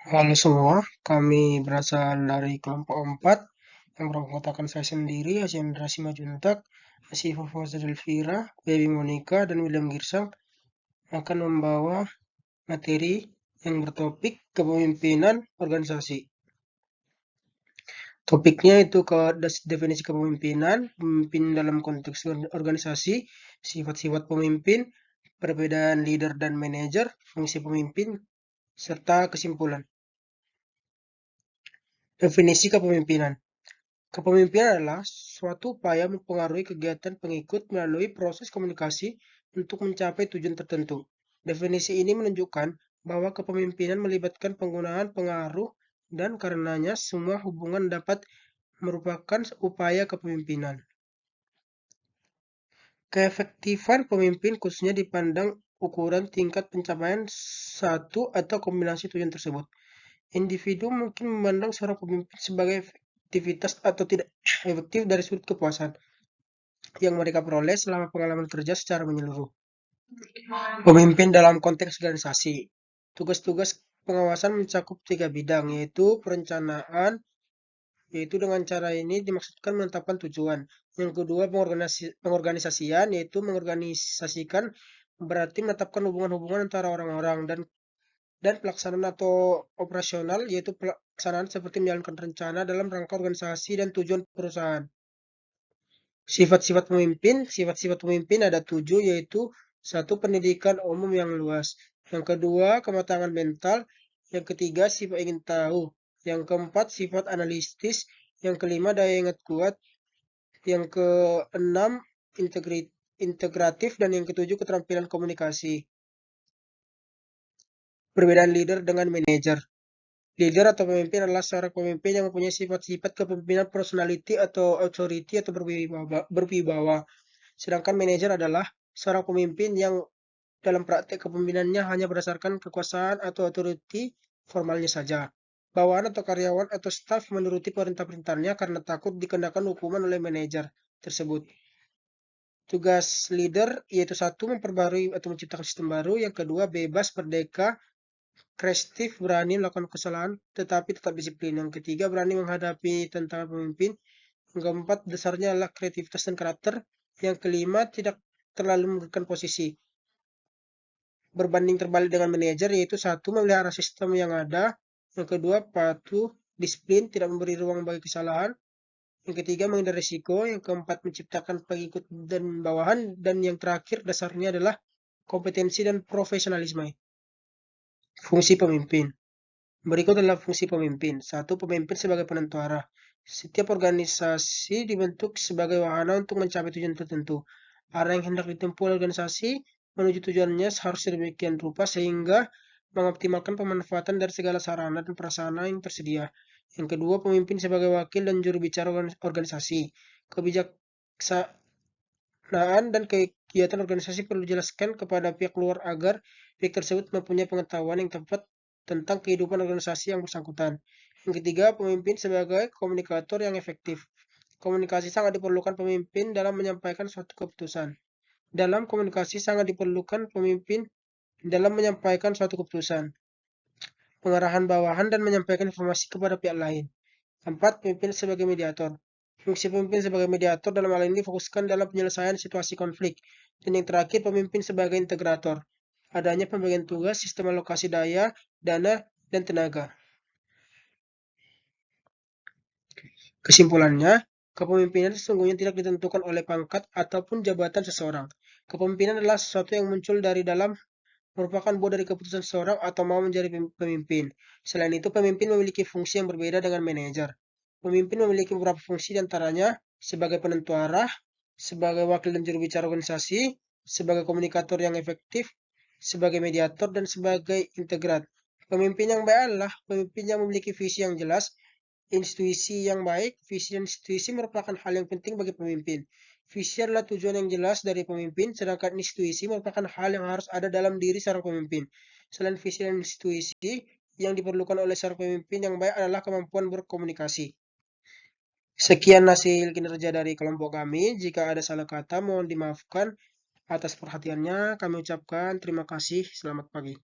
Halo semua, kami berasal dari kelompok 4 yang beranggotakan saya sendiri, Asyendra Simajuntak, Asifa Fawzal Elvira, Baby Monica, dan William Girsang akan membawa materi yang bertopik kepemimpinan organisasi. Topiknya itu definisi kepemimpinan, pemimpin dalam konteks organisasi, sifat-sifat pemimpin, perbedaan leader dan manajer, fungsi pemimpin, serta kesimpulan. Definisi kepemimpinan. Kepemimpinan adalah suatu upaya mempengaruhi kegiatan pengikut melalui proses komunikasi untuk mencapai tujuan tertentu. Definisi ini menunjukkan bahwa kepemimpinan melibatkan penggunaan pengaruh dan karenanya semua hubungan dapat merupakan upaya kepemimpinan. Keefektifan pemimpin khususnya dipandang ukuran tingkat pencapaian satu atau kombinasi tujuan tersebut. Individu mungkin memandang seorang pemimpin sebagai efektivitas atau tidak efektif dari sudut kepuasan yang mereka peroleh selama pengalaman kerja secara menyeluruh. Pemimpin dalam konteks organisasi. Tugas-tugas pengawasan mencakup 3 bidang, yaitu perencanaan, yaitu dengan cara ini dimaksudkan menetapkan tujuan. Yang kedua, pengorganisasian, yaitu mengorganisasikan berarti menetapkan hubungan-hubungan antara orang-orang dan pelaksanaan atau operasional, yaitu pelaksanaan seperti menjalankan rencana dalam rangka organisasi dan tujuan perusahaan. Sifat-sifat pemimpin ada 7, yaitu 1. Pendidikan umum yang luas. Yang kedua, kematangan mental. Yang ketiga, sifat ingin tahu. Yang keempat, sifat analitis. Yang kelima, daya ingat kuat. Yang keenam, integratif. Dan yang ketujuh, keterampilan komunikasi. Perbedaan leader dengan manajer. Leader atau pemimpin adalah seorang pemimpin yang mempunyai sifat-sifat kepemimpinan personality atau authority atau berwibawa. Sedangkan manajer adalah seorang pemimpin yang dalam praktek kepemimpinannya hanya berdasarkan kekuasaan atau authority formalnya saja. Bawahan atau karyawan atau staf menuruti perintah-perintahnya karena takut dikenakan hukuman oleh manajer tersebut. Tugas leader yaitu 1. Memperbarui atau menciptakan sistem baru. Yang kedua, bebas, merdeka, kreatif, berani melakukan kesalahan tetapi tetap disiplin. Yang ketiga, berani menghadapi tantangan pemimpin. Yang keempat, dasarnya adalah kreativitas dan karakter. Yang kelima, tidak terlalu memberikan posisi. Berbanding terbalik dengan manajer, yaitu 1. Memelihara sistem yang ada. Yang kedua, patuh, disiplin, tidak memberi ruang bagi kesalahan. Yang ketiga, menghindari risiko. Yang keempat, menciptakan pengikut dan bawahan. Dan yang terakhir, dasarnya adalah kompetensi dan profesionalisme. Fungsi pemimpin. Berikut adalah fungsi pemimpin. 1. Pemimpin sebagai penentu arah. Setiap organisasi dibentuk sebagai wahana untuk mencapai tujuan tertentu. Arah yang hendak ditempuh organisasi menuju tujuannya harus sedemikian rupa sehingga mengoptimalkan pemanfaatan dari segala sarana dan prasarana yang tersedia. Yang kedua, pemimpin sebagai wakil dan juru bicara organisasi. Kebijaksanaan dan kegiatan organisasi perlu dijelaskan kepada pihak luar agar pihak tersebut mempunyai pengetahuan yang tepat tentang kehidupan organisasi yang bersangkutan. Yang ketiga, pemimpin sebagai komunikator yang efektif. Komunikasi sangat diperlukan pemimpin dalam menyampaikan suatu keputusan. Dalam komunikasi sangat diperlukan pemimpin dalam menyampaikan suatu keputusan, pengarahan bawahan, dan menyampaikan informasi kepada pihak lain. 4. Pemimpin sebagai mediator. Fungsi pemimpin sebagai mediator dalam hal ini fokuskan dalam penyelesaian situasi konflik. Dan yang terakhir, pemimpin sebagai integrator. Adanya pembagian tugas, sistem alokasi daya, dana, dan tenaga. Kesimpulannya, kepemimpinan sesungguhnya tidak ditentukan oleh pangkat ataupun jabatan seseorang. Kepemimpinan adalah sesuatu yang muncul dari dalam, merupakan buah dari keputusan seseorang atau mau menjadi pemimpin. Selain itu, pemimpin memiliki fungsi yang berbeda dengan manajer. Pemimpin memiliki beberapa fungsi diantaranya sebagai penentu arah, sebagai wakil dan juru bicara organisasi, sebagai komunikator yang efektif, sebagai mediator, dan sebagai integrat. Pemimpin yang baik adalah pemimpin yang memiliki visi yang jelas, institusi yang baik. Visi dan institusi merupakan hal yang penting bagi pemimpin. Visi adalah tujuan yang jelas dari pemimpin, sedangkan institusi merupakan hal yang harus ada dalam diri seorang pemimpin. Selain visi dan institusi, yang diperlukan oleh seorang pemimpin yang baik adalah kemampuan berkomunikasi. Sekian hasil kinerja dari kelompok kami. Jika ada salah kata, mohon dimaafkan. Atas perhatiannya, kami ucapkan terima kasih. Selamat pagi.